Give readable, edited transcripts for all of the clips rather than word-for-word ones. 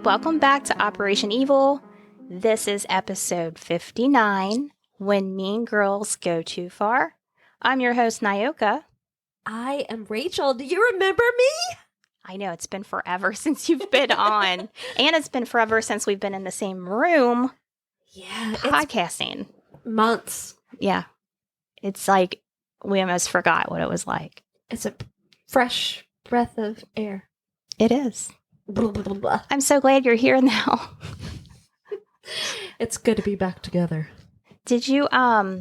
Welcome back to Operation Evil. This is episode 59, When Mean Girls Go Too Far. I'm your host, Nyoka. I am Rachel. Do you remember me? I know, it's been forever since you've been on. And it's been forever since we've been in the same room podcasting. Months. Yeah. It's like we almost forgot what it was like. It's a fresh breath of air. It is. Blah, blah, blah, blah. I'm so glad you're here now. It's good to be back together. Did you, I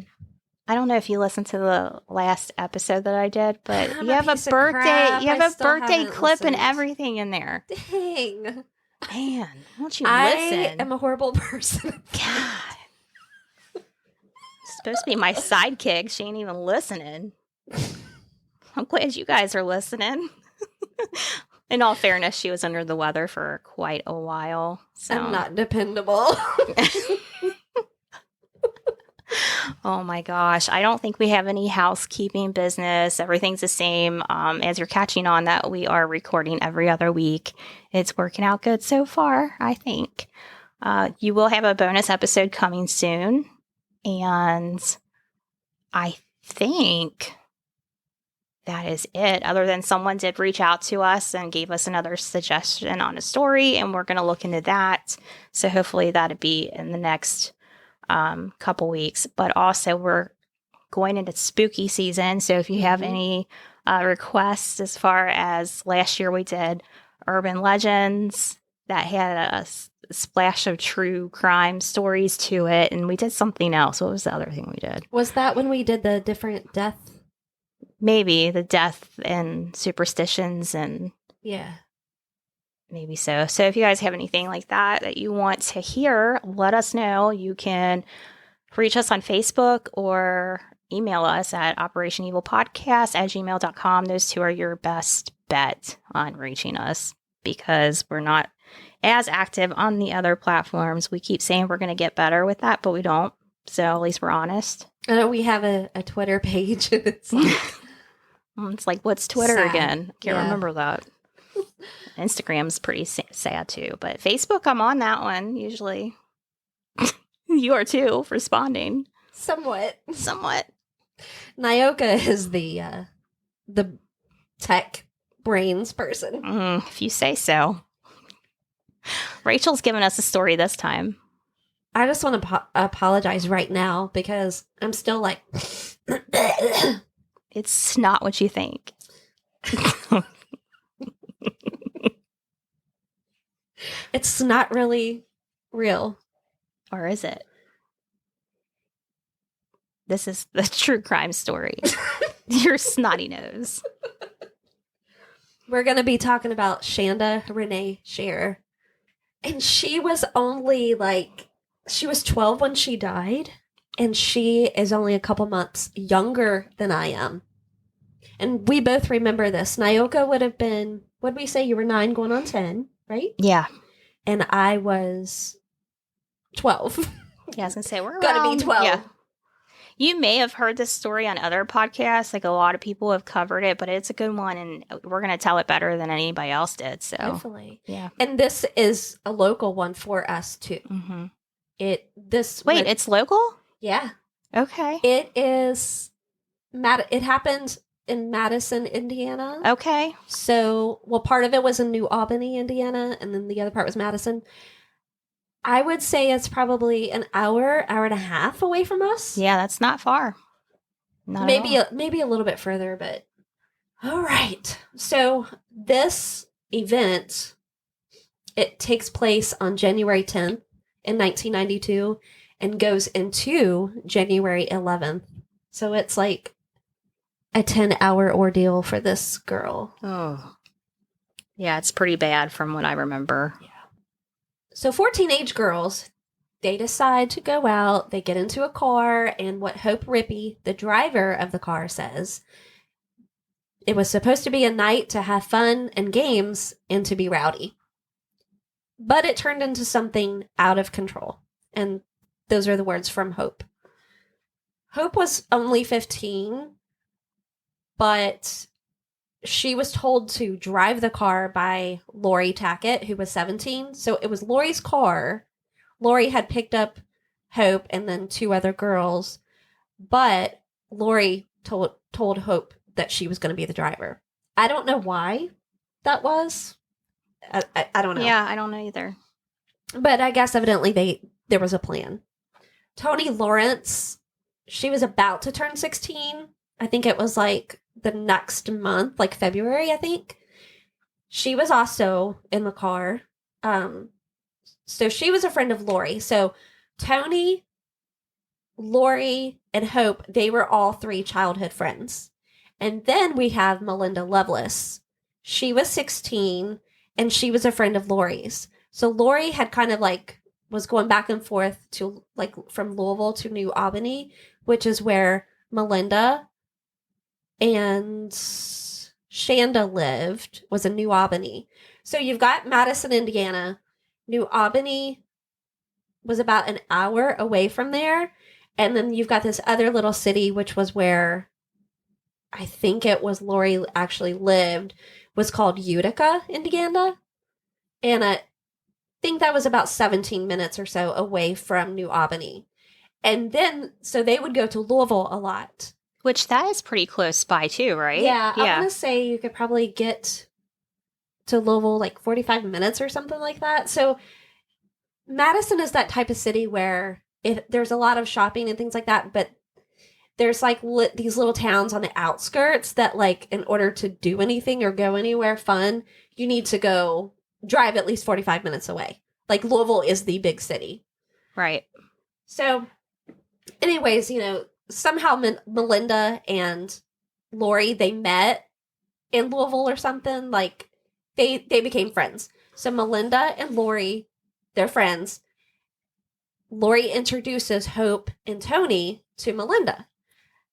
don't know if you listened to the last episode that I did, but you have a birthday clip and everything in there. Dang. Man, why don't you I listen? am a horrible person. God. Supposed to be my sidekick. She ain't even listening. I'm glad you guys are listening. In all fairness, she was under the weather for quite a while. So. I'm not dependable. Oh my gosh. I don't think we have any housekeeping business. Everything's the same. As you're catching on that we are recording every other week. It's working out good so far, I think. You will have a bonus episode coming soon. And I think that is it. Other than someone did reach out to us and gave us another suggestion on a story, and we're going to look into that. So hopefully that'll be in the next couple weeks. But also we're going into spooky season. So if you have any requests, as far as last year we did urban legends that had a splash of true crime stories to it, and we did something else. What was the other thing we did? Was that when we did the different death? Maybe the death and superstitions, and Yeah. maybe so. So if you guys have anything like that you want to hear, let us know. You can reach us on Facebook or email us at operationevilpodcast@gmail.com. Those two are your best bet on reaching us because we're not as active on the other platforms. We keep saying we're going to get better with that, but we don't. So at least we're honest. I know we have a Twitter page. And it's like, It's like, what's Twitter sad. again? Can't remember that. Instagram's pretty sad too, but Facebook, I'm on that one usually. You are too, responding. somewhat. Somewhat. Nyoka is the tech brains person. If you say so. Rachel's given us a story this time. I just want to apologize right now because I'm still like... It's not what you think. It's not really real. Or is it? This is the true crime story. Your snotty nose. We're going to be talking about Shanda Renee Scherer. And she was only she was 12 when she died. And she is only a couple months younger than I am. And we both remember this. Nyoka would have been, what did we say? You were 9 going on 10, right? Yeah. And I was 12. Yeah, I was going to say, we're Gotta around, be 12. Yeah. You may have heard this story on other podcasts. Like, a lot of people have covered it, but it's a good one, and we're going to tell it better than anybody else did. So, Definitely. yeah. And this is a local one for us, too. Mm-hmm. Wait, it's local? Yeah. Okay. It is, it happened in Madison, Indiana. Okay. So, part of it was in New Albany, Indiana, and then the other part was Madison. I would say it's probably an hour and a half away from us. Yeah, that's not far. Not maybe at all. maybe a little bit further, but all right. So this event, it takes place on January 10th in 1992 and goes into January 11th. So it's like a 10-hour ordeal for this girl. Oh. Yeah, it's pretty bad from what I remember. Yeah. So 4 teenage girls, they decide to go out. They get into a car, and what Hope Rippey, the driver of the car, says, it was supposed to be a night to have fun and games and to be rowdy. But it turned into something out of control. And those are the words from Hope. Hope was only 15, but she was told to drive the car by Lori Tackett, who was 17. So it was Lori's car. Lori had picked up Hope and then two other girls, but Lori told Hope that she was going to be the driver. I don't know why that was. I don't know. Yeah, I don't know either. But I guess evidently there was a plan. Toni Lawrence, she was about to turn 16. I think it was like the next month, like February, I think. She was also in the car. So she was a friend of Lori. So Toni, Lori, and Hope, they were all three childhood friends. And then we have Melinda Lovelace. She was 16 and she was a friend of Lori's. So Lori had kind of like was going back and forth to like from Louisville to New Albany, which is where Melinda and Shanda lived, was in New Albany. So you've got Madison, Indiana. New Albany was about an hour away from there. And then you've got this other little city, which was where I think it was Lori actually lived, was called Utica, Indiana. And I think that was about 17 minutes or so away from New Albany. And then, so they would go to Louisville a lot. Which that is pretty close by too, right? Yeah. I want to say you could probably get to Louisville like 45 minutes or something like that. So Madison is that type of city where there's a lot of shopping and things like that, but there's like these little towns on the outskirts that like in order to do anything or go anywhere fun, you need to go drive at least 45 minutes away. Like Louisville is the big city. Right. So anyways, somehow Melinda and Lori, they met in Louisville or something. Like they became friends. So Melinda and Lori, they're friends. Lori introduces Hope and Toni to Melinda.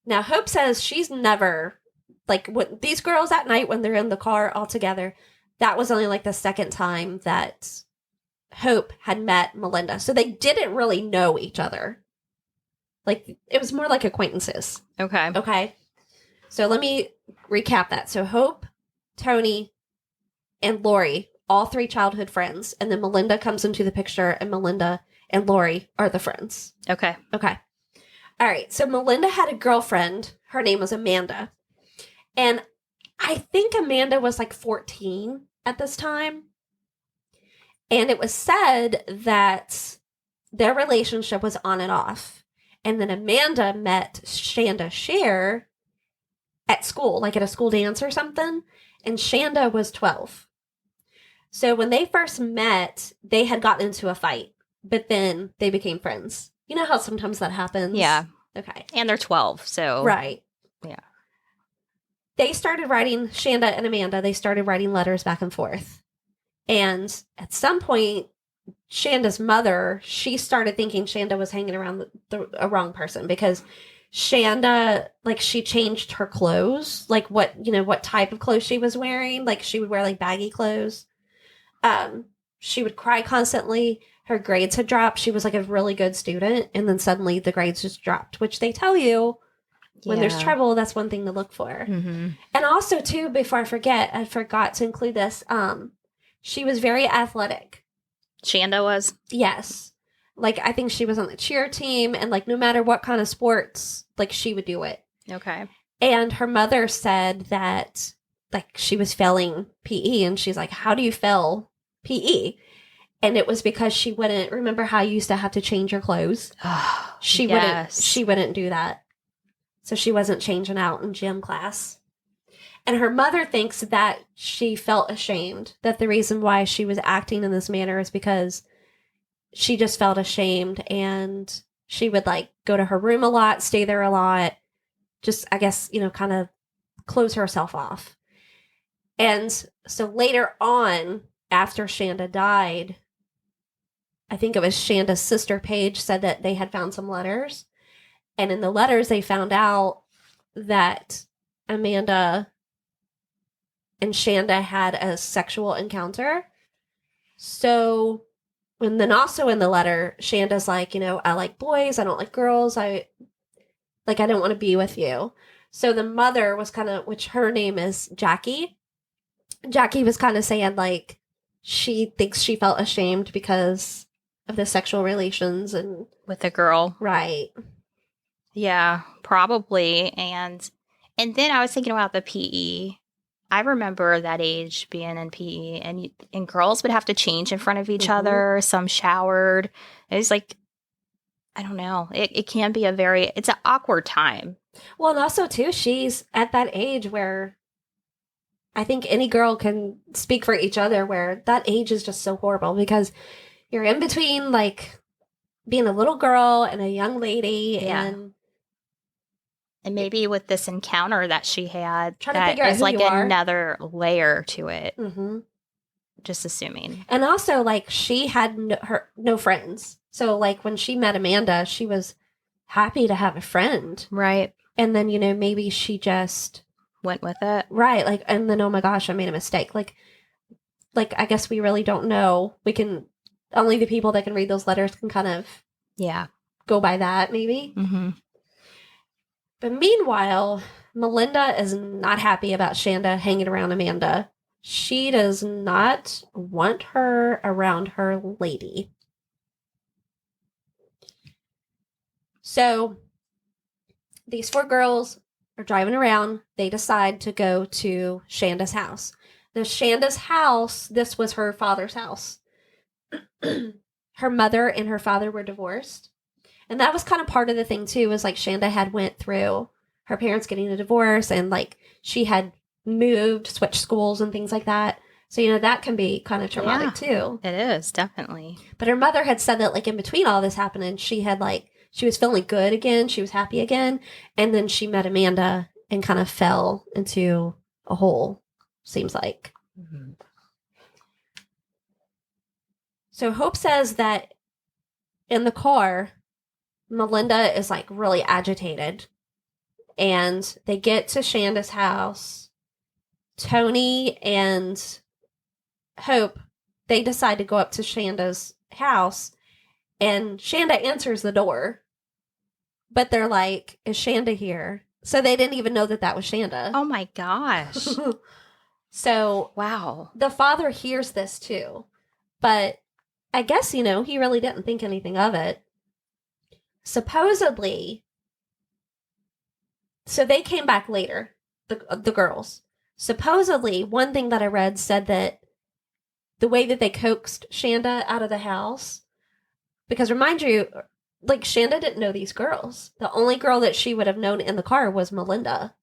Now, Hope says she's never, like, what these girls at night when they're in the car all together, that was only like the second time that Hope had met Melinda. So they didn't really know each other. Like, it was more like acquaintances. Okay. Okay. So let me recap that. So Hope, Toni, and Lori, all three childhood friends. And then Melinda comes into the picture, and Melinda and Lori are the friends. Okay. Okay. All right. So Melinda had a girlfriend. Her name was Amanda. And I think Amanda was like 14 at this time. And it was said that their relationship was on and off. And then Amanda met Shanda Shear at school, like at a school dance or something. And Shanda was 12. So when they first met, they had gotten into a fight, but then they became friends. You know how sometimes that happens? Yeah. Okay. And they're 12, so. Right. Yeah. They started writing, Shanda and Amanda, they started writing letters back and forth. And at some point, Shanda's mother, she started thinking Shanda was hanging around a wrong person because Shanda, like, she changed her clothes, like what type of clothes she was wearing. Like, she would wear like baggy clothes. She would cry constantly. Her grades had dropped. She was like a really good student. And then suddenly the grades just dropped, which they tell you when there's trouble, that's one thing to look for. Mm-hmm. And also too, before I forgot to include this. She was very athletic. Shanda was? Yes. Like, I think she was on the cheer team, and like no matter what kind of sports, like she would do it. Okay. And her mother said that like she was failing PE, and she's like, how do you fail PE? And it was because she wouldn't, remember how you used to have to change your clothes? She wouldn't do that. So she wasn't changing out in gym class. And her mother thinks that she felt ashamed, that the reason why she was acting in this manner is because she just felt ashamed, and she would like go to her room a lot, stay there a lot, just, I guess, kind of close herself off. And so later on, after Shanda died, I think it was Shanda's sister Paige said that they had found some letters. And in the letters, they found out that Amanda and Shanda had a sexual encounter. So, and then also in the letter, Shanda's like, I like boys, I don't like girls, I don't want to be with you. So the mother was kind of, which her name is Jackie. Jackie was kind of saying like she thinks she felt ashamed because of the sexual relations and With a girl. right. Yeah, probably. And then I was thinking about the PE. I remember that age being in PE, and girls would have to change in front of each other. Some showered. It was like, I don't know. It can be it's an awkward time. Well, and also too, she's at that age where I think any girl can speak for each other, where that age is just so horrible because you're in between like being a little girl and a young lady and maybe with this encounter that she had, trying to that figure out is who like you are. another layer to it. Mm-hmm. Just assuming. And also, like, she had no friends. So, like, when she met Amanda, she was happy to have a friend. Right. And then, maybe she just went with it. Right. Like, and then, oh my gosh, I made a mistake. Like, I guess we really don't know. Only the people that can read those letters can kind of go by that, maybe. Mm-hmm. But meanwhile, Melinda is not happy about Shanda hanging around Amanda. She does not want her around her lady. So these 4 girls are driving around. They decide to go to Shanda's house. Now, Shanda's house, this was her father's house. Her mother and her father were divorced. And that was kind of part of the thing, too, was like Shanda had went through her parents getting a divorce and like she had moved, switched schools and things like that. So, that can be kind of traumatic, too. It is, definitely. But her mother had said that like in between all this happening, she was feeling good again. She was happy again. And then she met Amanda and kind of fell into a hole, seems like. Mm-hmm. So Hope says that in the car, Melinda is like really agitated. And they get to Shanda's house. Tony and Hope, they decide to go up to Shanda's house. And Shanda answers the door. But they're like, is Shanda here? So they didn't even know that was Shanda. Oh my gosh. So, wow. The father hears this too. But I guess, he really didn't think anything of it. Supposedly, so they came back later, the girls. Supposedly, one thing that I read said that the way that they coaxed Shanda out of the house, because remind you, like, Shanda didn't know these girls. The only girl that she would have known in the car was Melinda.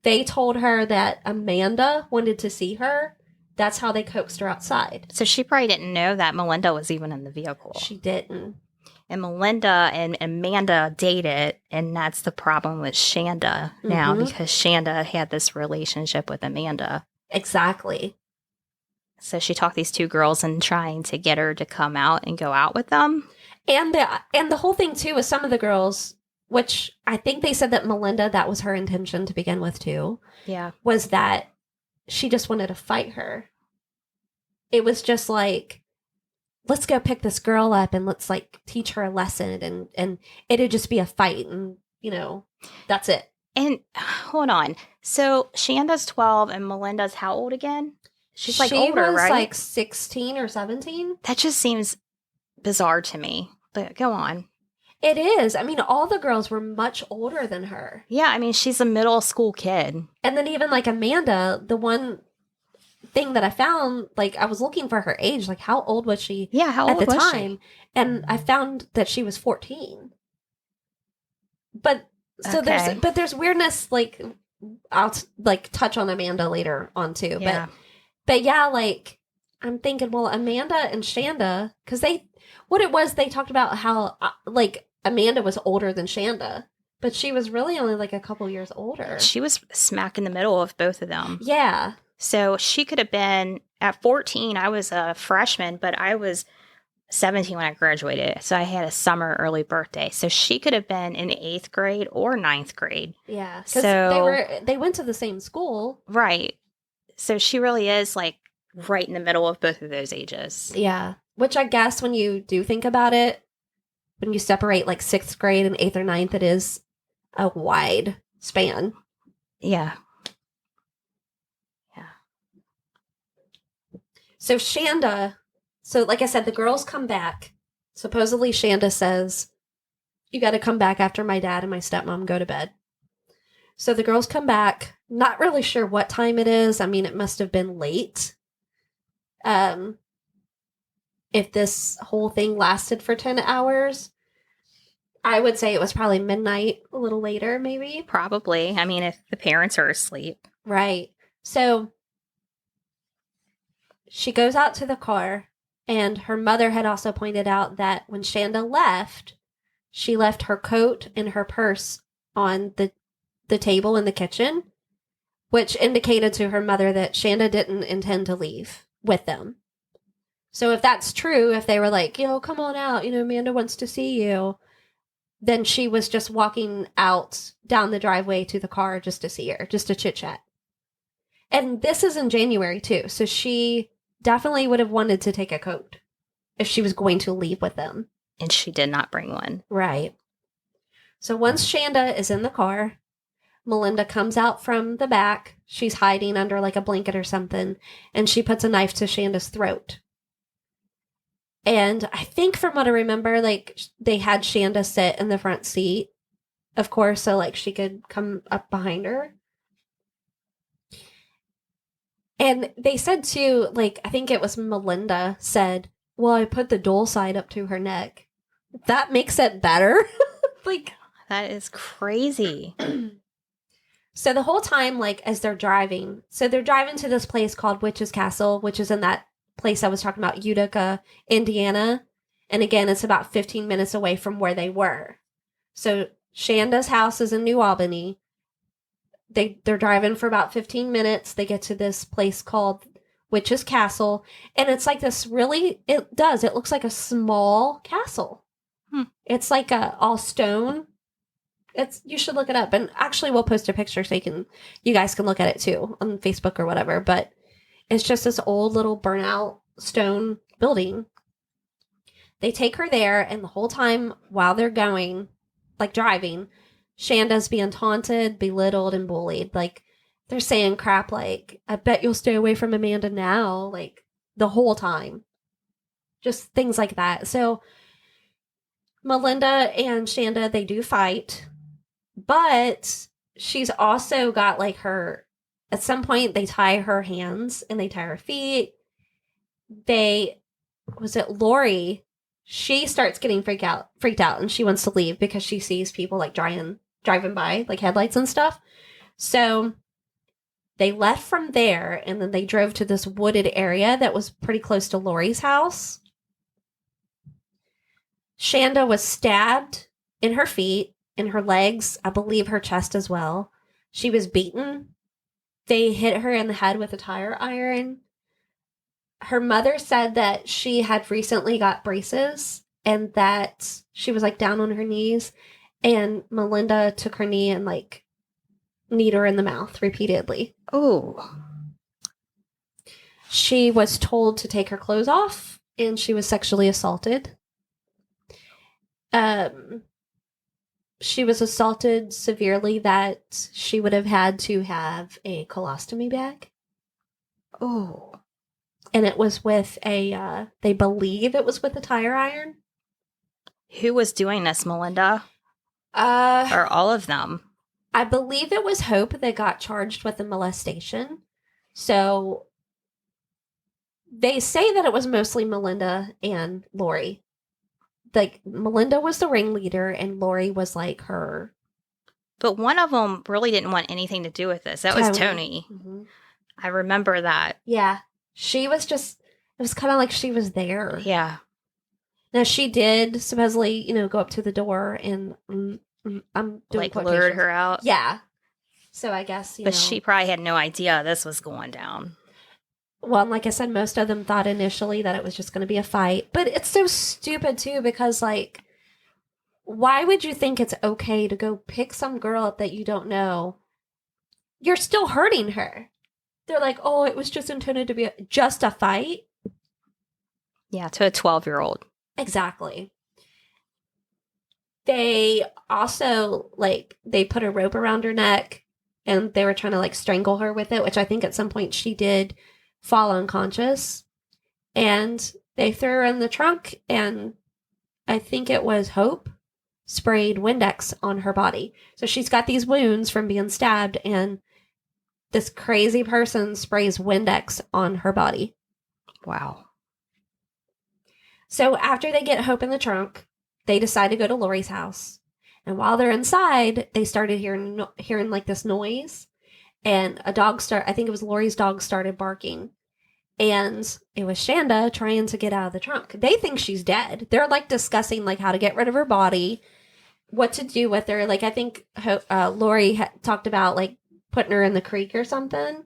They told her that Amanda wanted to see her. That's how they coaxed her outside. So she probably didn't know that Melinda was even in the vehicle. She didn't. And Melinda and Amanda dated, and that's the problem with Shanda now, because Shanda had this relationship with Amanda. Exactly. So she talked these 2 girls and trying to get her to come out and go out with them. And the whole thing, too, was some of the girls, which I think they said that Melinda, that was her intention to begin with, too. Yeah. Was that she just wanted to fight her. It was just like, let's go pick this girl up and let's like teach her a lesson and it'd just be a fight and, that's it. And hold on. So Shanda's 12 and Melinda's how old again? She's like older, right? She was like 16 or 17. That just seems bizarre to me. But go on. It is. I mean, all the girls were much older than her. Yeah, I mean, she's a middle school kid. And then even like Amanda, the one thing that I found, like I was looking for her age, like how old was she how old at the was time? She? And I found that she was 14. But so there's weirdness, like I'll like touch on Amanda later on too. Yeah. But yeah, like I'm thinking, well, Amanda and Shanda, because they talked about how like Amanda was older than Shanda, but she was really only like a couple years older. She was smack in the middle of both of them. Yeah. So she could have been at 14. I was a freshman, but I was 17 when I graduated. So I had a summer early birthday. So she could have been in 8th grade or 9th grade. Yeah. Because they went to the same school. Right. So she really is like right in the middle of both of those ages. Yeah. Which I guess when you do think about it, when you separate like 6th grade and 8th or 9th, it is a wide span. Yeah. So Shanda, like I said, the girls come back. Supposedly Shanda says, you got to come back after my dad and my stepmom go to bed. So the girls come back, not really sure what time it is. I mean, it must have been late. If this whole thing lasted for 10 hours, I would say it was probably midnight, a little later, maybe. Probably. I mean, if the parents are asleep. Right. So she goes out to the car, and her mother had also pointed out that when Shanda left, she left her coat and her purse on the table in the kitchen, which indicated to her mother that Shanda didn't intend to leave with them. So if that's true, if they were like, come on out, Amanda wants to see you, then she was just walking out down the driveway to the car just to see her, just to chit chat. And this is in January too, so she definitely would have wanted to take a coat if she was going to leave with them. And she did not bring one. Right. So once Shanda is in the car, Melinda comes out from the back. She's hiding under like a blanket or something, and she puts a knife to Shanda's throat. And I think from what I remember, like, they had Shanda sit in the front seat, of course, so like she could come up behind her. And they said too, like, I think it was Melinda said, well, I put the dual side up to her neck. That makes it better. Like, that is crazy. So the whole time, like, as they're driving, so they're driving to this place called Witch's Castle, which is in that place I was talking about, Utica, Indiana. And again, it's about 15 minutes away from where they were. So Shanda's house is in New Albany. They're driving for about 15 minutes. They get to this place called Witch's Castle. And it's like this it looks like a small castle. It's like all stone. You should look it up. And actually we'll post a picture so you guys can look at it too on Facebook or whatever. But it's just this old little burnout stone building. They take her there, and the whole time while they're going, like driving, Shanda's being taunted, belittled, and bullied. Like, they're saying crap like, I bet you'll stay away from Amanda now, like, the whole time. Just things like that. So, Melinda and Shanda, they do fight, but she's also got, like, at some point, they tie her hands, and they tie her feet. Lori? She starts getting freaked out, and she wants to leave because she sees people like driving by, like headlights and stuff. So they left from there, and then they drove to this wooded area that was pretty close to Lori's house. Shanda was stabbed in her feet, in her legs, I believe her chest as well. She was beaten. They hit her in the head with a tire iron. Her mother said that she had recently got braces and that she was like down on her knees, and Melinda took her knee and like kneed her in the mouth repeatedly. Oh. She was told to take her clothes off, and she was sexually assaulted. She was assaulted severely that she would have had to have a colostomy bag. Oh. And it was with they believe it was with a tire iron. Who was doing this, Melinda? Or all of them? I believe it was Hope that got charged with the molestation. So they say that it was mostly Melinda and Lori. Like, Melinda was the ringleader and Lori was like her. But one of them really didn't want anything to do with this. That was Tony. Mm-hmm. I remember that. Yeah. She was just, it was kind of like she was there. Yeah. Now, she did supposedly, go up to the door and I'm doing like lured her out. Yeah. So I guess, but she probably had no idea this was going down. Well, like I said, most of them thought initially that it was just going to be a fight. But it's so stupid, too, because, like, why would you think it's okay to go pick some girl up that you don't know? You're still hurting her. They're like, oh, it was just intended to be just a fight? Yeah, to a 12-year-old. Exactly. They also, like, they put a rope around her neck and they were trying to, like, strangle her with it, which I think at some point she did fall unconscious. And they threw her in the trunk, and I think it was Hope sprayed Windex on her body. So she's got these wounds from being stabbed, and this crazy person sprays Windex on her body. Wow. So after they get Hope in the trunk, they decide to go to Lori's house. And while they're inside, they started hearing like this noise, and I think it was Lori's dog started barking. And it was Shanda trying to get out of the trunk. They think she's dead. They're like discussing like how to get rid of her body, what to do with her. Like I think Lori talked about like putting her in the creek or something.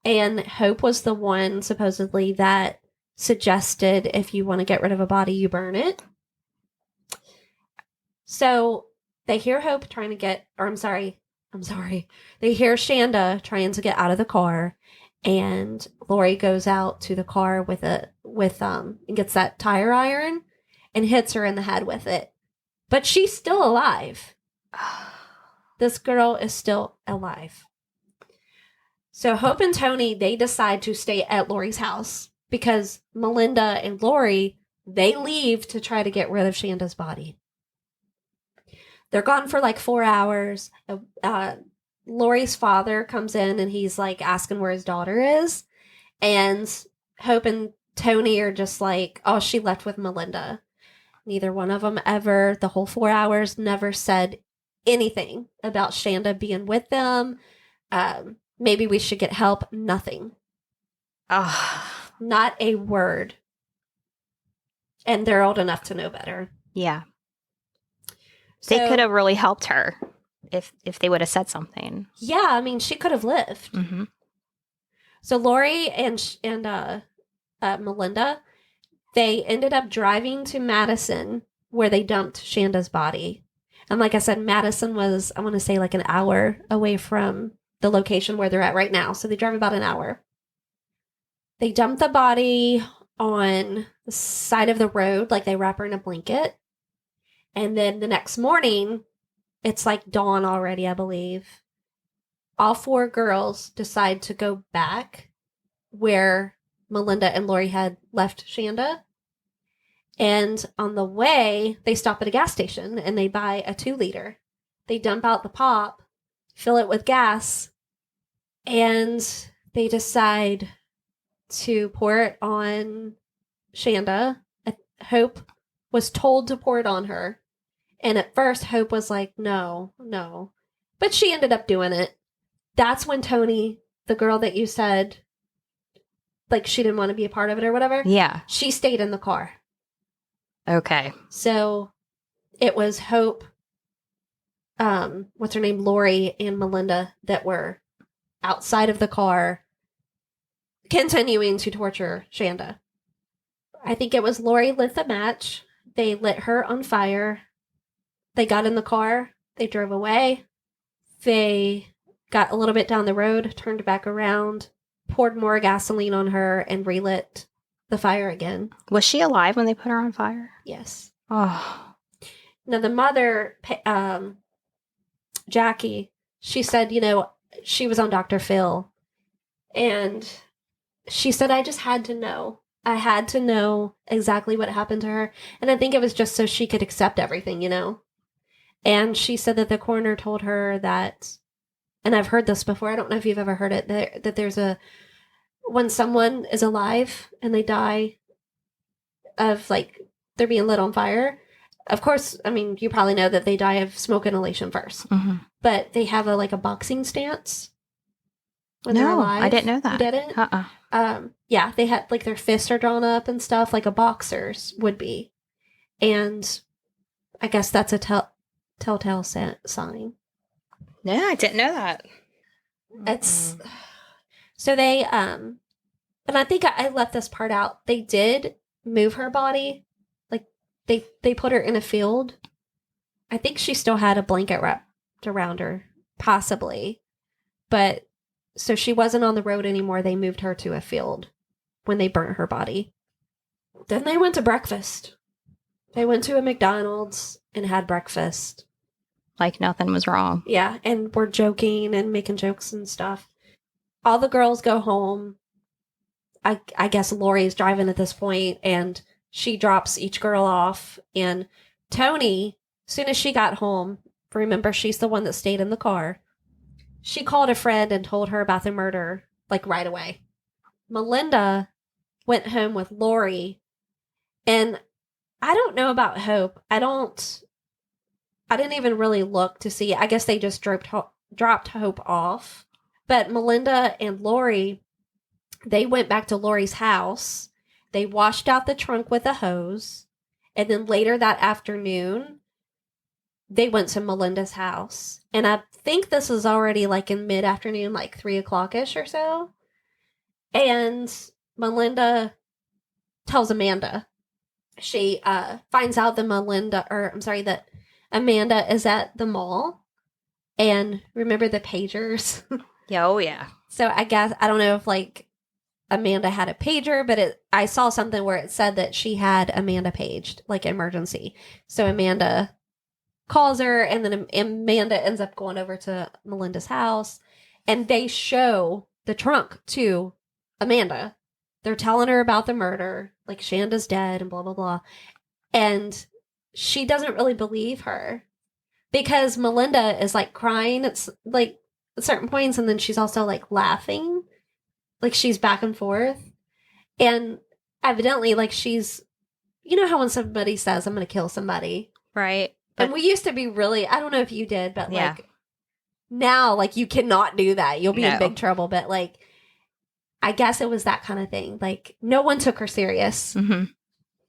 And Hope was the one supposedly that suggested if you want to get rid of a body, you burn it. So they hear Hope trying to get, or I'm sorry. They hear Shanda trying to get out of the car. And Lori goes out to the car and gets that tire iron and hits her in the head with it. But she's still alive. This girl is still alive. So Hope and Tony, they decide to stay at Lori's house because Melinda and Lori, they leave to try to get rid of Shanda's body. They're gone for like 4 hours. Lori's father comes in and he's like asking where his daughter is. And Hope and Tony are just like, oh, she left with Melinda. Neither one of them ever, the whole 4 hours, never said anything about Shanda being with them. Maybe we should get help. Nothing. Not a word. And they're old enough to know better. Yeah. So, they could have really helped her. If they would have said something. Yeah, I mean, she could have lived. Mm-hmm. So Lori and Melinda, they ended up driving to Madison where they dumped Shanda's body. And like I said, Madison was, I want to say, like an hour away from the location where they're at right now. So they drive about an hour. They dump the body on the side of the road, like they wrap her in a blanket. And then the next morning, it's like dawn already, I believe. All 4 girls decide to go back where Melinda and Lori had left Shanda. And on the way, they stop at a gas station and they buy a 2-liter. They dump out the pop, fill it with gas, and they decide to pour it on Shanda. Hope was told to pour it on her. And at first, Hope was like, no. But she ended up doing it. That's when Tony, the girl that you said, like, she didn't want to be a part of it or whatever. Yeah. She stayed in the car. Okay. So it was Hope, what's her name, Lori and Melinda that were outside of the car continuing to torture Shanda. I think it was Lori lit the match. They lit her on fire. They got in the car. They drove away. They got a little bit down the road, turned back around, poured more gasoline on her, and relit the fire again. Was she alive when they put her on fire? Yes. Oh. Now, the mother, Jackie, she said, she was on Dr. Phil. And she said, I just had to know. I had to know exactly what happened to her. And I think it was just so she could accept everything, And she said that the coroner told her that, and I've heard this before, I don't know if you've ever heard it, that there's when someone is alive and they die of, like, they're being lit on fire, of course, I mean, you probably know that they die of smoke inhalation first. Mm-hmm. But they have a boxing stance when they're alive. I didn't know that. You didn't? Yeah, they had, like, their fists are drawn up and stuff, like a boxer's would be. And I guess that's a telltale sign. No, I didn't know that. It's so they and I think I left this part out. They did move her body, like they put her in a field. I think she still had a blanket wrapped around her, possibly, but so she wasn't on the road anymore. They moved her to a field when they burnt her body. Then they went to breakfast. They went to a McDonald's and had breakfast. Like nothing was wrong. Yeah, and we're joking and making jokes and stuff. All the girls go home. I guess Lori's driving at this point, and she drops each girl off. And Tony, as soon as she got home, remember she's the one that stayed in the car, she called a friend and told her about the murder, like right away. Melinda went home with Lori, and I don't know about Hope. I didn't even really look to see. I guess they just dropped Hope off. But Melinda and Lori, they went back to Lori's house. They washed out the trunk with a hose. And then later that afternoon, they went to Melinda's house. And I think this is already like in mid-afternoon, like 3 o'clock-ish or so. And Melinda tells Amanda. She finds out that Amanda is at the mall. And remember the pagers? Yeah, oh yeah. So I guess, I don't know if like Amanda had a pager, but I saw something where it said that she had Amanda paged, like emergency. So Amanda calls her, and then Amanda ends up going over to Melinda's house, and they show the trunk to Amanda. They're telling her about the murder, like Shanda's dead and blah, blah, blah. And she doesn't really believe her because Melinda is like crying. It's like at certain points, and then she's also like laughing, like she's back and forth. And evidently, like she's, you know how when somebody says, I'm going to kill somebody. Right. And we used to be really, I don't know if you did, but Yeah. like now, like you cannot do that. You'll be in No. big trouble. But like, I guess it was that kind of thing. Like no one took her serious. Mm-hmm.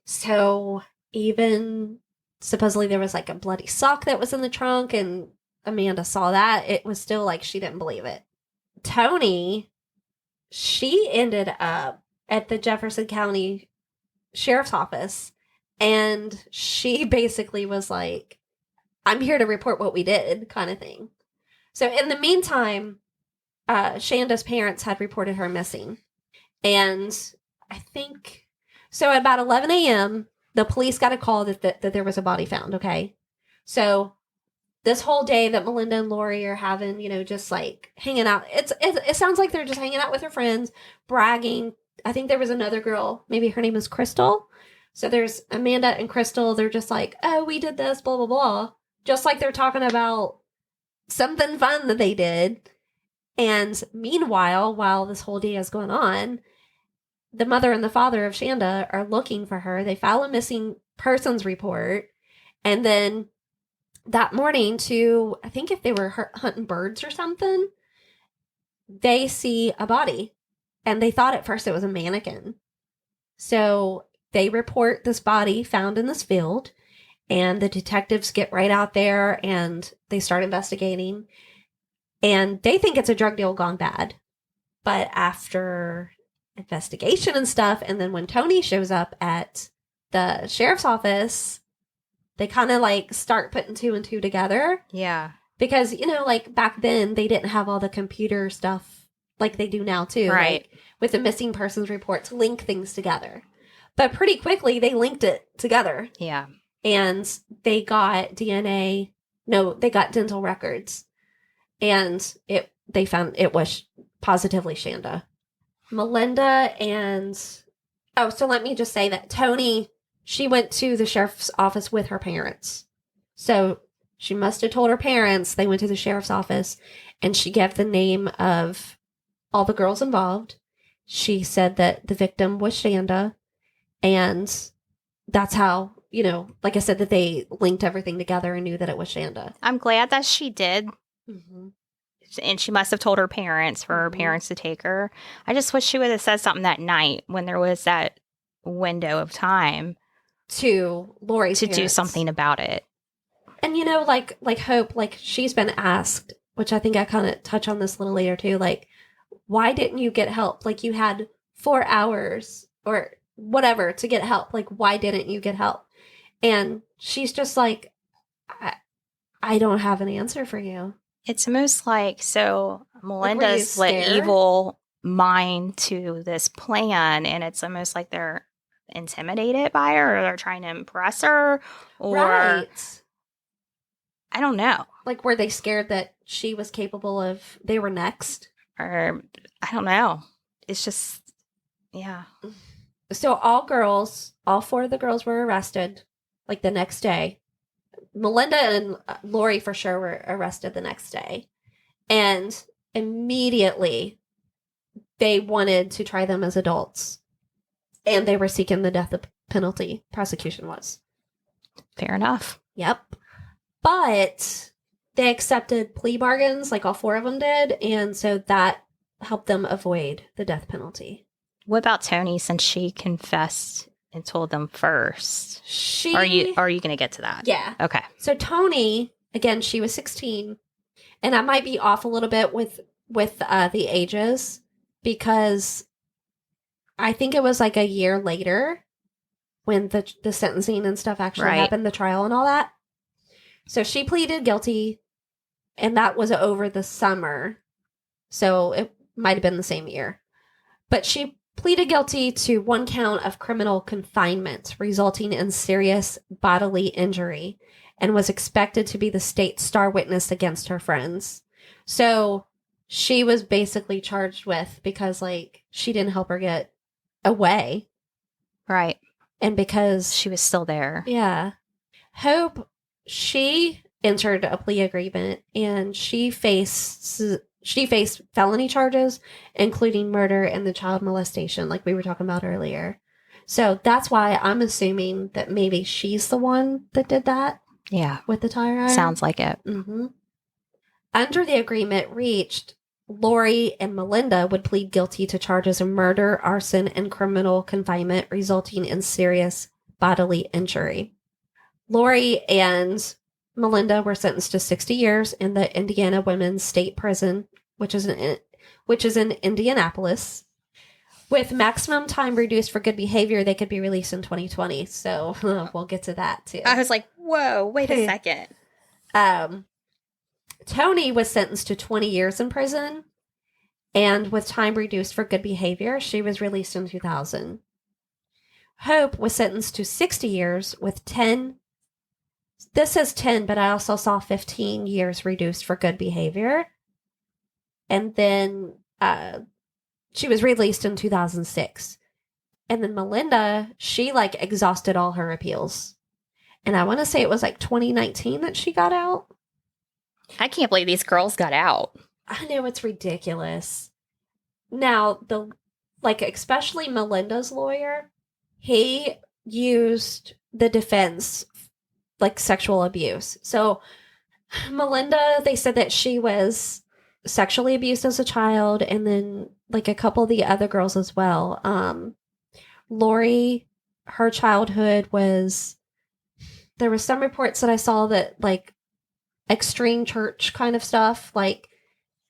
So even supposedly there was like a bloody sock that was in the trunk, and Amanda saw that. It was still like she didn't believe it. Tony, she ended up at the Jefferson County Sheriff's Office, and she basically was like, I'm here to report what we did, kind of thing. So in the meantime, Shanda's parents had reported her missing. And I think, so at about 11 a.m., the police got a call that there was a body found, okay? So this whole day that Melinda and Lori are having, just like hanging out, it sounds like they're just hanging out with their friends, bragging. I think there was another girl, maybe her name is Crystal. So there's Amanda and Crystal. They're just like, oh, we did this, blah, blah, blah. Just like they're talking about something fun that they did. And meanwhile, while this whole day is going on, the mother and the father of Shanda are looking for her. They file a missing persons report. And then that morning I think if they were hunting birds or something, they see a body. And they thought at first it was a mannequin. So they report this body found in this field. And the detectives get right out there and they start investigating. And they think it's a drug deal gone bad. But after investigation and stuff, and then when Tony shows up at the sheriff's office, they kind of like start putting two and two together. Yeah. Because, like back then, they didn't have all the computer stuff like they do now, too. Right. Like, with the missing persons report to link things together. But pretty quickly, they linked it together. Yeah. And they got DNA. No, they got dental records. And they found it was positively Shanda. Melinda so let me just say that Tony, she went to the sheriff's office with her parents. So she must have told her parents. They went to the sheriff's office and she gave the name of all the girls involved. She said that the victim was Shanda. And that's how, like I said, that they linked everything together and knew that it was Shanda. I'm glad that she did. Mm-hmm. And she must have told her parents for her parents to take her. I just wish she would have said something that night when there was that window of time to Lori's to parents. do something about it. And like Hope, like she's been asked, which I think I kind of touch on this a little later too, like, why didn't you get help? Like you had 4 hours or whatever to get help. Like, why didn't you get help? And she's just like, I don't have an answer for you. It's almost like, so Melinda's were you like scared? evil mind to this plan, and it's almost like they're intimidated by her, or they're trying to impress her, or Right. I don't know. Like, were they scared that she was capable of, they were next? Or I don't know. It's just, yeah. So all four of the girls were arrested, like, the next day. Melinda and Lori for sure were arrested the next day. And immediately they wanted to try them as adults. And they were seeking the death penalty. Prosecution was. Fair enough. Yep. But they accepted plea bargains, like all four of them did. And so that helped them avoid the death penalty. What about Tony, since she confessed and told them first? She... Are you going to get to that? Yeah. Okay. So Tony, again, she was 16. And I might be off a little bit with the ages, because I think it was like a year later when the sentencing and stuff actually happened, the trial and all that. So she pleaded guilty, and that was over the summer. So it might have been the same year. But she pleaded guilty to 1 count of criminal confinement resulting in serious bodily injury, and was expected to be the state's star witness against her friends. So she was basically charged with, because, like, she didn't help her get away. Right. And because she was still there. Yeah. Hope, she entered a plea agreement, and she faced felony charges, including murder and the child molestation, like we were talking about earlier. So that's why I'm assuming that maybe she's the one that did that. Yeah. With the tire iron. Sounds like it. Mm-hmm. Under the agreement reached, Lori and Melinda would plead guilty to charges of murder, arson, and criminal confinement resulting in serious bodily injury. Lori and Melinda were sentenced to 60 years in the Indiana Women's State Prison, which is in Indianapolis. With maximum time reduced for good behavior, they could be released in 2020. So we'll get to that too. I was like, whoa, wait a second. Tony was sentenced to 20 years in prison, and with time reduced for good behavior, she was released in 2000. Hope was sentenced to 60 years with 10. This says 10, but I also saw 15 years reduced for good behavior. And then she was released in 2006. And then Melinda, she like exhausted all her appeals. And I want to say it was like 2019 that she got out. I can't believe these girls got out. I know, it's ridiculous. Now, especially Melinda's lawyer, he used the defense, like sexual abuse. So Melinda, they said that she was sexually abused as a child, and then like a couple of the other girls as well. Lori, her childhood was, there were some reports that I saw that like extreme church kind of stuff. Like,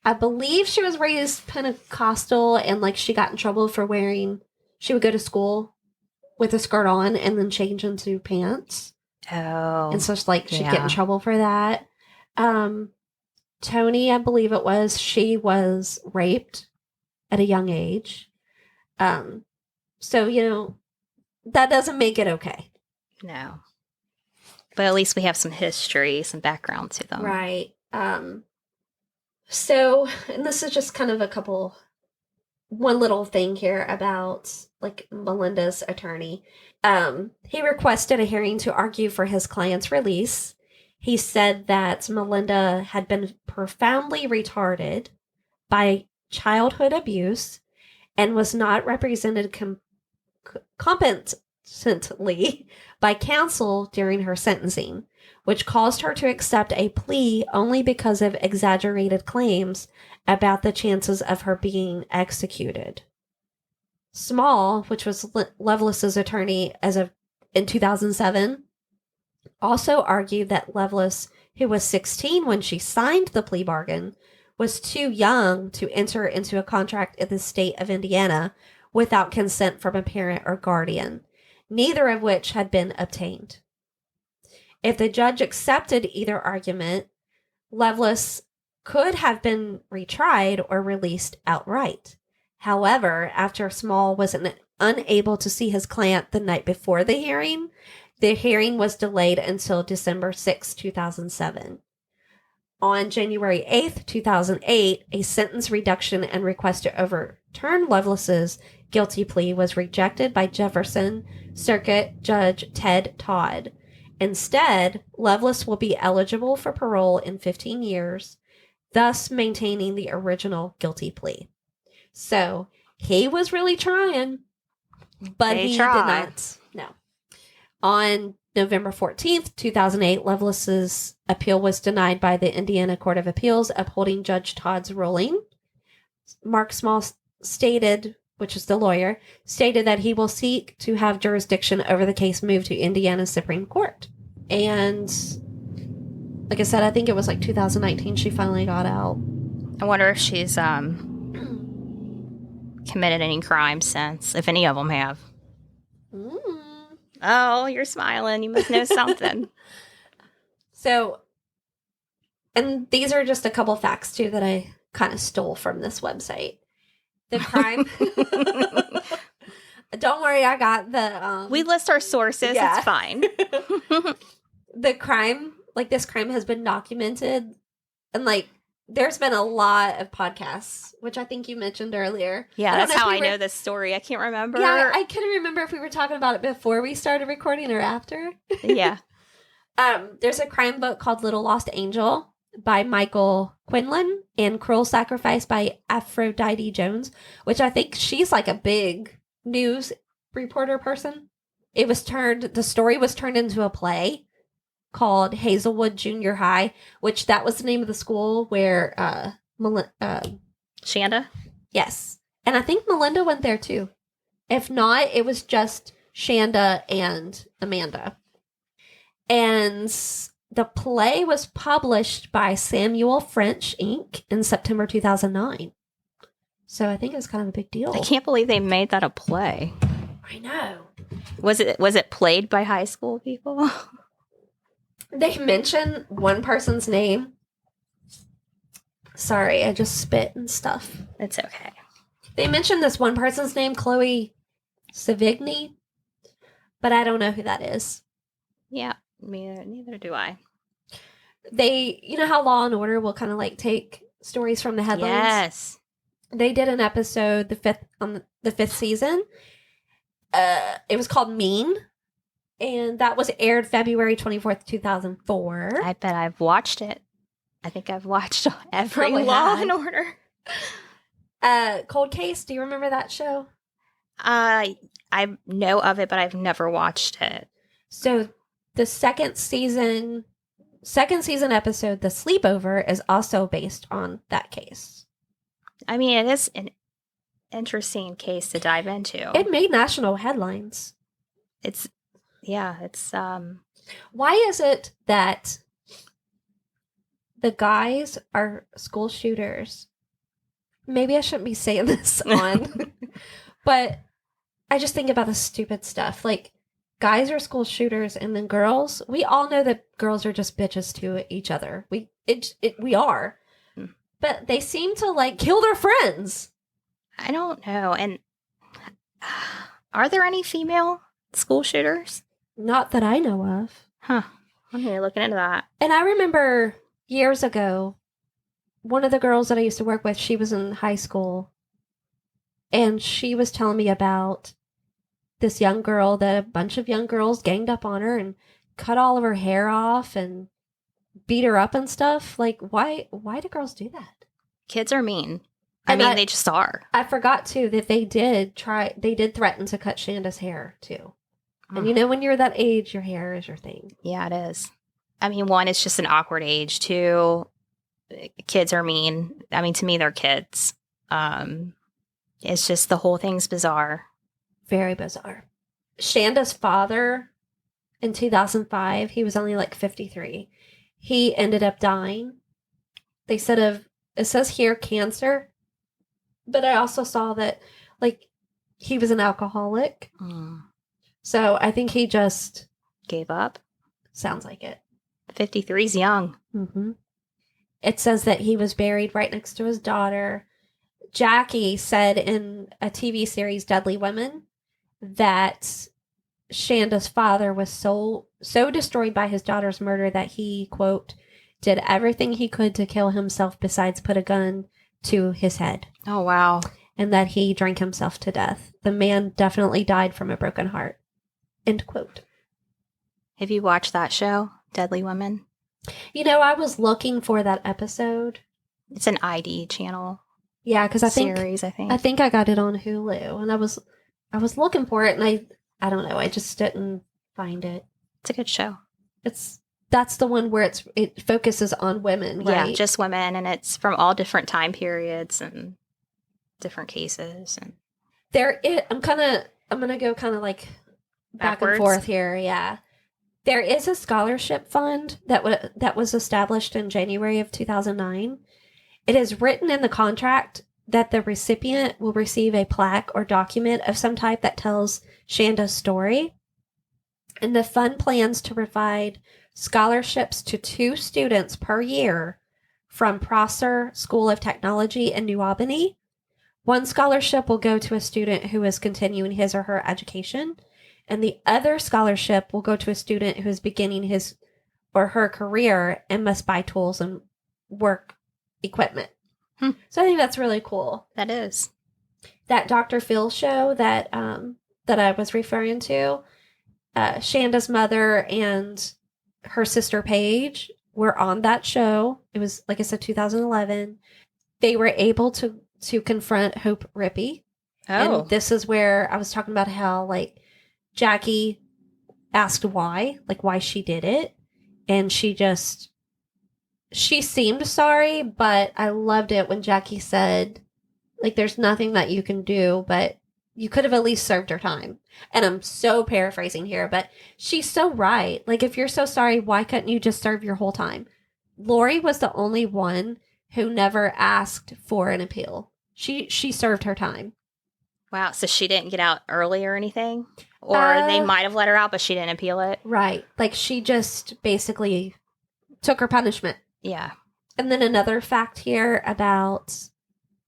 I believe she was raised Pentecostal, and like she got in trouble for she would go to school with a skirt on and then change into pants. Oh. And so she'd get in trouble for that. Tony, I believe it was, she was raped at a young age. So, that doesn't make it okay. No. But at least we have some history, some background to them. Right. So, and this is just kind of one little thing here about like Melinda's attorney. He requested a hearing to argue for his client's release. He said that Melinda had been profoundly retarded by childhood abuse and was not represented competently by counsel during her sentencing, which caused her to accept a plea only because of exaggerated claims about the chances of her being executed. Small, which was Lovelace's attorney in 2007, also argued that Lovelace, who was 16 when she signed the plea bargain, was too young to enter into a contract in the state of Indiana without consent from a parent or guardian, neither of which had been obtained. If the judge accepted either argument, Lovelace could have been retried or released outright. However, after Small was unable to see his client the night before the hearing was delayed until December 6, 2007. On January 8th, 2008, a sentence reduction and request to overturn Lovelace's guilty plea was rejected by Jefferson Circuit Judge Ted Todd. Instead, Lovelace will be eligible for parole in 15 years, thus maintaining the original guilty plea. So he was really trying, but he did not. No. On November 14th, 2008, Lovelace's appeal was denied by the Indiana Court of Appeals, upholding Judge Todd's ruling. Mark Small stated, which is the lawyer, stated that he will seek to have jurisdiction over the case moved to Indiana's Supreme Court. And like I said, I think it was like 2019 she finally got out. I wonder if she's committed any crimes since, if any of them have. Oh, you're smiling. You must know something. So, and these are just a couple facts, too, that I kind of stole from this website. The crime... Don't worry, I got the... we list our sources. Yeah. It's fine. The crime, like this crime has been documented. And like, there's been a lot of podcasts, which I think you mentioned earlier. Yeah, that's how I know this story. I can't remember. Yeah, I couldn't remember if we were talking about it before we started recording or after. Yeah. There's a crime book called Little Lost Angel by Michael Quinlan and Cruel Sacrifice by Aphrodite Jones, which I think she's like a big news reporter person. The story was turned into a play called Hazelwood Junior High, which that was the name of the school where Shanda? Yes. And I think Melinda went there too. If not, it was just Shanda and Amanda. And the play was published by Samuel French Inc. in September 2009. So I think it was kind of a big deal. I can't believe they made that a play. I know. Was it played by high school people? They mention one person's name. Sorry, I just spit and stuff. It's okay. They mentioned this one person's name, Chloe Savigny, but I don't know who that is. Yeah, neither do I. You know how Law and Order will kind of like take stories from the headlines? Yes. They did an episode, the fifth season. It was called Mean. And that was aired February 24th, 2004. I bet I've watched it. I think I've watched every Law and Order. Cold Case, do you remember that show? I know of it, but I've never watched it. So the second season episode, The Sleepover, is also based on that case. I mean, it is an interesting case to dive into. It made national headlines. It's Why is it that the guys are school shooters? Maybe I shouldn't be saying this on, but I just think about the stupid stuff. Like, guys are school shooters, and then girls, we all know that girls are just bitches to each other. We are. But they seem to, like, kill their friends. I don't know. And are there any female school shooters? Not that I know of. Huh. I'm here looking into that. And I remember years ago, one of the girls that I used to work with, she was in high school. And she was telling me about this young girl that a bunch of young girls ganged up on her and cut all of her hair off and beat her up and stuff. Like, why do girls do that? Kids are mean. They just are. I forgot, too, that they did threaten to cut Shanda's hair, too. And you know, when you're that age, your hair is your thing. Yeah, it is. I mean, one, it's just an awkward age. Two, kids are mean. I mean, to me, they're kids. It's just the whole thing's bizarre. Very bizarre. Shanda's father, in 2005, he was only like 53. He ended up dying. It says here cancer, but I also saw that, like, he was an alcoholic. So I think he just gave up. Sounds like it. 53's young. Mm-hmm. It says that he was buried right next to his daughter. Jackie said in a TV series, Deadly Women, that Shanda's father was so destroyed by his daughter's murder that he, quote, did everything he could to kill himself besides put a gun to his head, Oh, wow. and that he drank himself to death. The man definitely died from a broken heart. End quote. Have you watched that show, Deadly Women? You know, I was looking for that episode. It's an ID channel Yeah, because I series, I think. think I got it on Hulu, and I was looking for it, and I don't know, I just didn't find it. It's a good show. That's the one where it focuses on women, right? Yeah, just women, and it's from all different time periods and different cases. And I'm gonna go kind of like back and Backwards? forth here. Yeah, there is a scholarship fund that was established in January of 2009. It is written in the contract that the recipient will receive a plaque or document of some type that tells Shanda's story. And the fund plans to provide scholarships to 2 students per year from Prosser School of Technology in New Albany. One scholarship will go to a student who is continuing his or her education, and the other scholarship will go to a student who is beginning his or her career and must buy tools and work equipment. So I think that's really cool. that is. That Dr. Phil show that I was referring to, Shanda's mother and her sister Paige were on that show. It was, like I said, 2011. They were able to confront Hope Rippey. Oh. And this is where I was talking about how, like, Jackie asked why she did it. And she seemed sorry, but I loved it when Jackie said, like, there's nothing that you can do, but you could have at least served her time. And I'm so paraphrasing here, but she's so right. Like, if you're so sorry, why couldn't you just serve your whole time? Lori was the only one who never asked for an appeal. She served her time. Wow. So she didn't get out early or anything? Or they might have let her out, but she didn't appeal it? Right. Like, she just basically took her punishment. Yeah. And then another fact here about,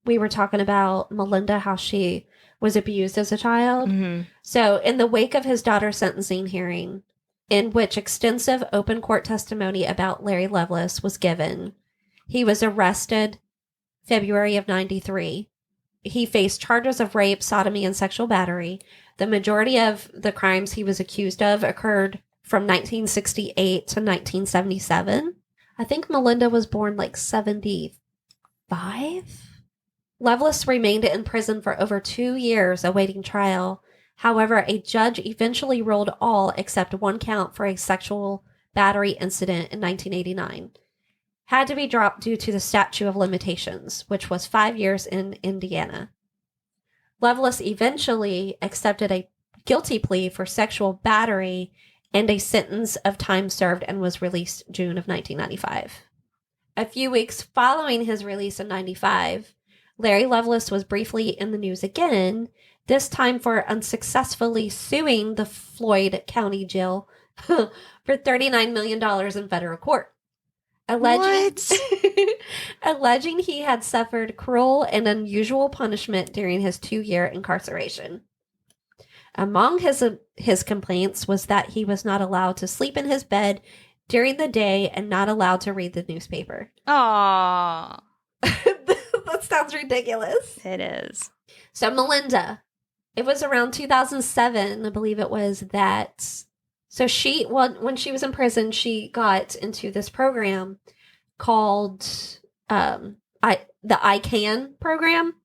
we were talking about Melinda, how she was abused as a child. Mm-hmm. So in the wake of his daughter's sentencing hearing, in which extensive open court testimony about Larry Lovelace was given, he was arrested February of 93. He faced charges of rape, sodomy, and sexual battery. The majority of the crimes he was accused of occurred from 1968 to 1977. I think Melinda was born like 75. Lovelace remained in prison for over 2 years awaiting trial. However, a judge eventually ruled all except one count for a sexual battery incident in 1989 had to be dropped due to the statute of limitations, which was 5 years in Indiana. Lovelace eventually accepted a guilty plea for sexual battery and a sentence of time served and was released June of 1995. A few weeks following his release in 95, Larry Lovelace was briefly in the news again, this time for unsuccessfully suing the Floyd County Jail for $39 million in federal court. Alleging he had suffered cruel and unusual punishment during his 2-year incarceration. Among his complaints was that he was not allowed to sleep in his bed during the day and not allowed to read the newspaper. Aww. That sounds ridiculous. It is. So Melinda, it was around 2007, I believe it was, that... So when she was in prison, she got into this program called the ICANN program.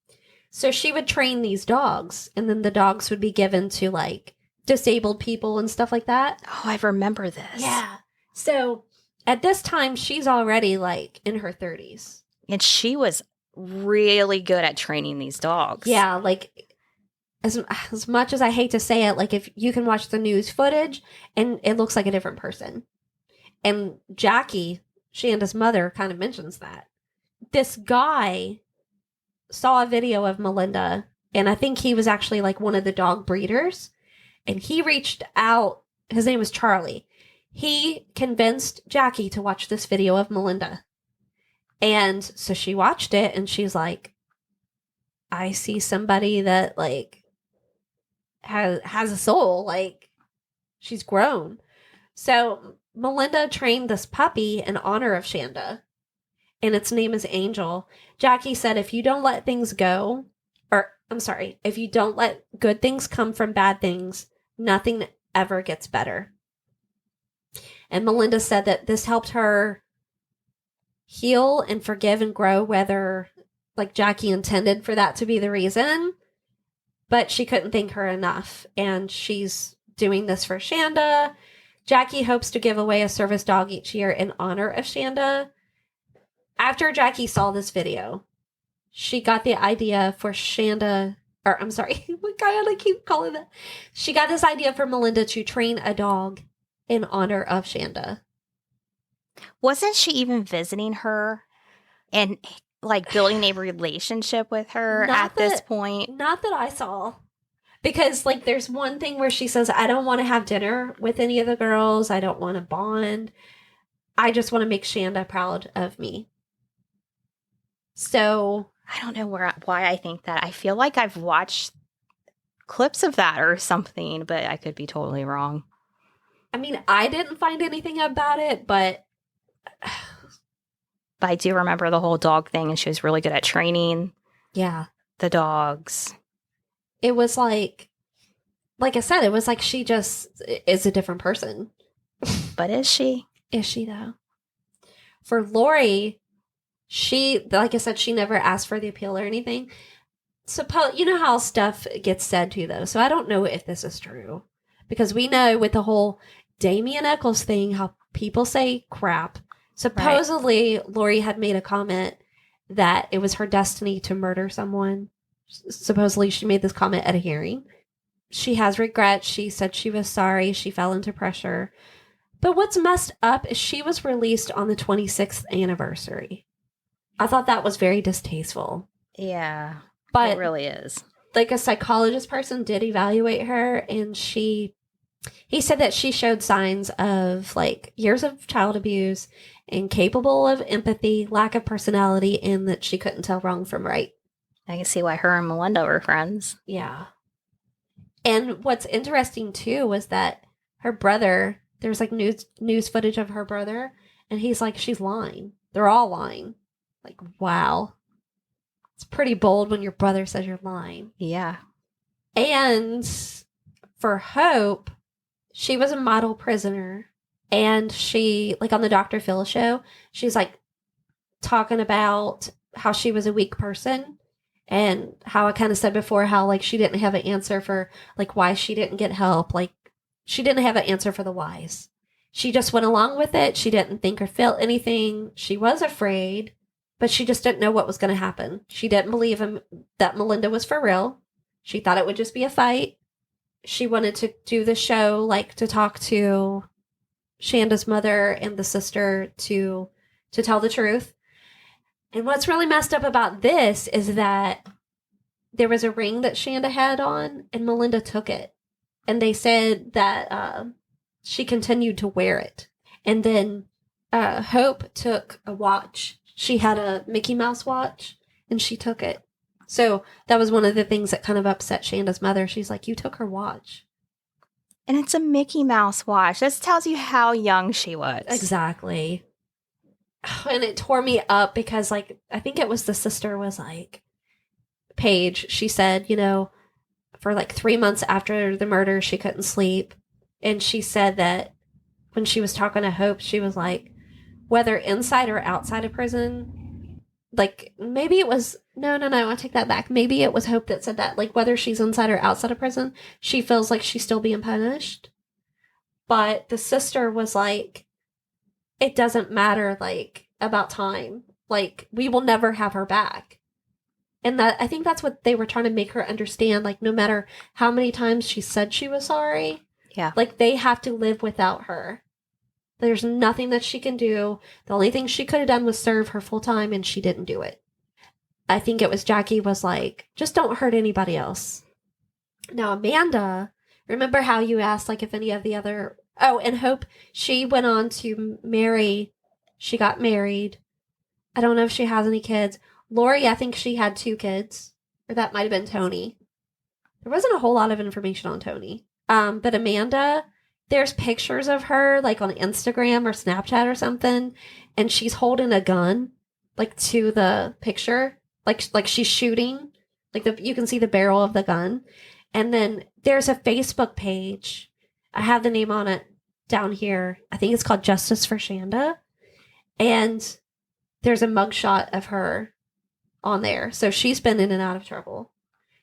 So she would train these dogs, and then the dogs would be given to, like, disabled people and stuff like that. Oh, I remember this. Yeah. So at this time, she's already, like, in her 30s. And she was really good at training these dogs. Yeah, like... As much as I hate to say it, like, if you can watch the news footage and it looks like a different person. And Jackie, Shanda's mother, kind of mentions that. This guy saw a video of Melinda, and I think he was actually like one of the dog breeders, and he reached out. His name was Charlie. He convinced Jackie to watch this video of Melinda. And so she watched it, and she's like, I see somebody that, like, has a soul, like, she's grown. So Melinda trained this puppy in honor of Shanda, and its name is Angel. Jackie said, if you don't let things go, or I'm sorry, if you don't let good things come from bad things, nothing ever gets better. And Melinda said that this helped her heal and forgive and grow, whether like Jackie intended for that to be the reason, but she couldn't thank her enough. And she's doing this for Shanda. Jackie hopes to give away a service dog each year in honor of Shanda. After Jackie saw this video, she got the idea for Shanda, or I'm sorry, what guy I keep calling that? She got this idea for Melinda to train a dog in honor of Shanda. Wasn't she even visiting her and like building a relationship with her at this point? Not that I saw. Because like there's one thing where she says, I don't want to have dinner with any of the girls. I don't want to bond. I just want to make Shanda proud of me. So I don't know why I think that. I feel like I've watched clips of that or something, but I could be totally wrong. I mean, I didn't find anything about it, but I do remember the whole dog thing, and she was really good at training yeah, the dogs. it was like I said, it was like she just is a different person. But is she? Is she though? For Lori, she, like I said, she never asked for the appeal or anything. You know how stuff gets said to though. So I don't know if this is true, because we know with the whole Damien Eccles thing, how people say crap. Supposedly, right. Lori had made a comment that it was her destiny to murder someone. Supposedly, she made this comment at a hearing. She has regrets. She said she was sorry. She fell into pressure. But what's messed up is she was released on the 26th anniversary. I thought that was very distasteful. Yeah, but it really is. Like a psychologist person did evaluate her, and he said that she showed signs of like years of child abuse, incapable of empathy, lack of personality, and that she couldn't tell wrong from right. I can see why her and Melinda were friends. Yeah. And what's interesting too was that her brother, there's like news footage of her brother, and he's like, she's lying. They're all lying. Like, wow. It's pretty bold when your brother says you're lying. Yeah. And for Hope, she was a model prisoner, and she, like on the Dr. Phil show, she's like talking about how she was a weak person, and how I kind of said before how like she didn't have an answer for like why she didn't get help. Like she didn't have an answer for the whys. She just went along with it. She didn't think or feel anything. She was afraid, but she just didn't know what was going to happen. She didn't believe that Melinda was for real. She thought it would just be a fight. She wanted to do the show, like to talk to Shanda's mother and the sister to tell the truth. And what's really messed up about this is that there was a ring that Shanda had on, and Melinda took it. And they said that she continued to wear it. And then Hope took a watch. She had a Mickey Mouse watch, and she took it. So that was one of the things that kind of upset Shanda's mother. She's like, you took her watch. And it's a Mickey Mouse watch. This tells you how young she was. Exactly. And it tore me up because, like, I think it was the sister was like, Paige, she said, you know, for like 3 months after the murder, she couldn't sleep. And she said that when she was talking to Hope, she was like, whether inside or outside of prison, like maybe it was, no, I take that back. Maybe it was Hope that said that, like whether she's inside or outside of prison, she feels like she's still being punished. But the sister was like, it doesn't matter, like, about time. Like, we will never have her back. And that, I think that's what they were trying to make her understand. Like, no matter how many times she said she was sorry, yeah, like, they have to live without her. There's nothing that she can do. The only thing she could have done was serve her full time, and she didn't do it. I think it was Jackie was like, just don't hurt anybody else. Now, Amanda, remember how you asked, like, if any of the other... Oh, and Hope, she went on to marry. She got married. I don't know if she has any kids. Lori, I think she had 2 kids. Or that might have been Tony. There wasn't a whole lot of information on Tony. But Amanda, there's pictures of her like on Instagram or Snapchat or something, and she's holding a gun like to the picture, like she's shooting, like you can see the barrel of the gun. And then there's a Facebook page. I have the name on it down here. I think it's called Justice for Shanda. And there's a mugshot of her on there. So she's been in and out of trouble.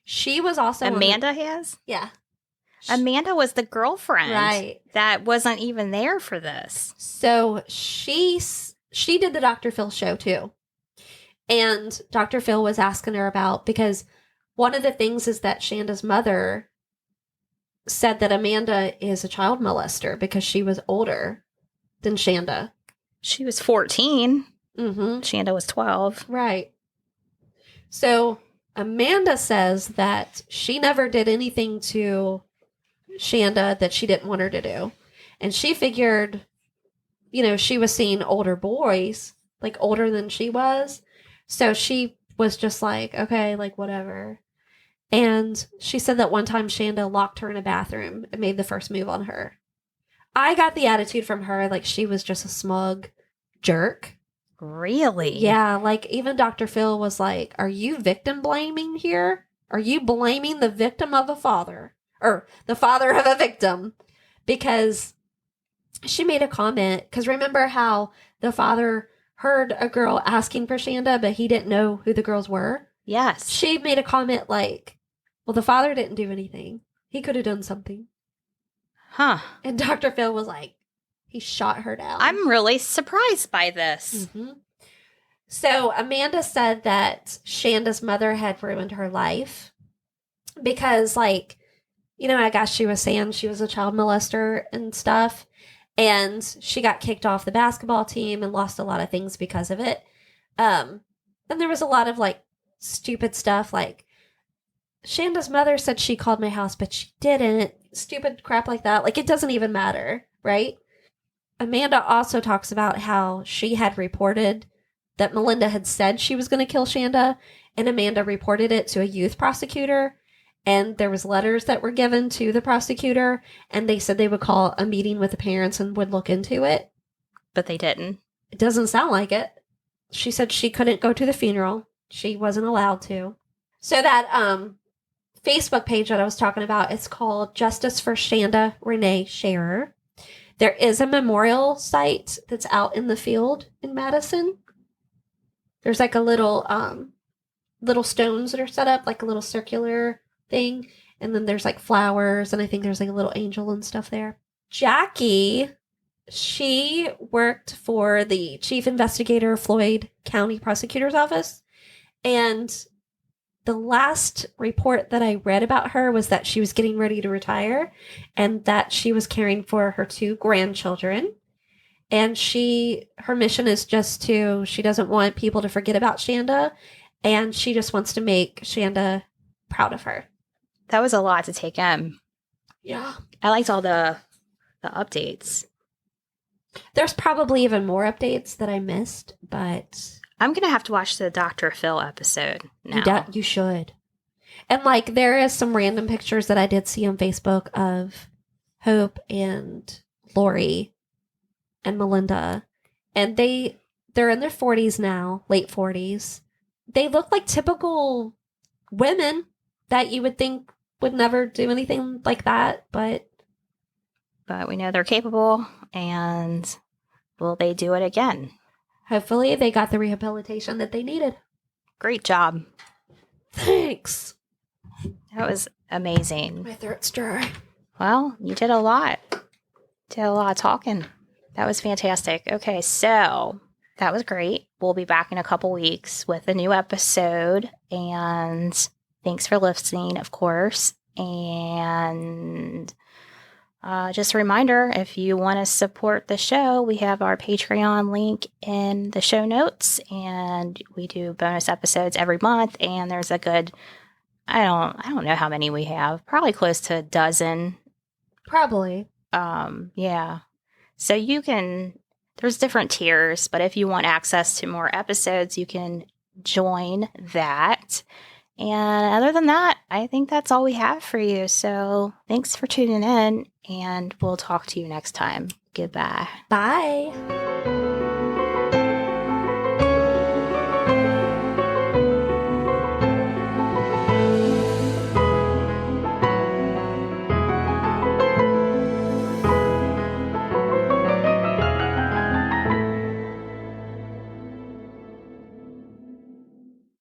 She was also Amanda has? Yeah. Amanda was the girlfriend. Right. That wasn't even there for this. So she did the Dr. Phil show too. And Dr. Phil was asking her about, because one of the things is that Shanda's mother said that Amanda is a child molester because she was older than Shanda. She was 14. Mm-hmm. Shanda was 12. Right. So Amanda says that she never did anything to Shanda that she didn't want her to do. And she figured, she was seeing older boys, like older than she was. So she was just like, okay, like whatever. And she said that one time Shanda locked her in a bathroom and made the first move on her. I got the attitude from her like she was just a smug jerk. Really? Yeah, like even Dr. Phil was like, are you victim blaming here? Are you blaming the victim of a father? Or the father of a victim? Because she made a comment, because remember how the father heard a girl asking for Shanda, but he didn't know who the girls were? Yes. She made a comment like, well, the father didn't do anything. He could have done something. Huh. And Dr. Phil was like, he shot her down. I'm really surprised by this. Mm-hmm. So Amanda said that Shanda's mother had ruined her life because, like, I guess she was saying she was a child molester and stuff. And she got kicked off the basketball team and lost a lot of things because of it. And there was a lot of, like, stupid stuff. Like, Shanda's mother said she called my house, but she didn't. Stupid crap like that. Like, it doesn't even matter, right? Amanda also talks about how she had reported that Melinda had said she was going to kill Shanda, and Amanda reported it to a youth prosecutor. And there was letters that were given to the prosecutor, and they said they would call a meeting with the parents and would look into it. But they didn't. It doesn't sound like it. She said she couldn't go to the funeral. She wasn't allowed to. So that Facebook page that I was talking about, it's called Justice for Shanda Renee Scherer. There is a memorial site that's out in the field in Madison. There's like a little stones that are set up, like a little circular thing, and then there's like flowers, and I think there's like a little angel and stuff there. Jackie, she worked for the chief investigator, Floyd County Prosecutor's Office, and the last report that I read about her was that she was getting ready to retire and that she was caring for her 2 grandchildren. And her mission is she doesn't want people to forget about Shanda, and she just wants to make Shanda proud of her. That was a lot to take in. Yeah. I liked all the updates. There's probably even more updates that I missed, but I'm going to have to watch the Dr. Phil episode now. You should. And, like, there is some random pictures that I did see on Facebook of Hope and Lori and Melinda. And they're in their 40s now, late 40s. They look like typical women that you would think would never do anything like that, but we know they're capable, and will they do it again? Hopefully they got the rehabilitation that they needed. Great job. Thanks. That was amazing. My throat's dry. Well, you did a lot. Did a lot of talking. That was fantastic. Okay, so that was great. We'll be back in a couple weeks with a new episode, and thanks for listening, of course. And just a reminder, if you want to support the show, we have our Patreon link in the show notes, and we do bonus episodes every month. And there's a good, I don't know how many we have, probably close to a dozen. Probably. Yeah. So there's different tiers, but if you want access to more episodes, you can join that. And other than that, I think that's all we have for you. So thanks for tuning in, and we'll talk to you next time. Goodbye. Bye.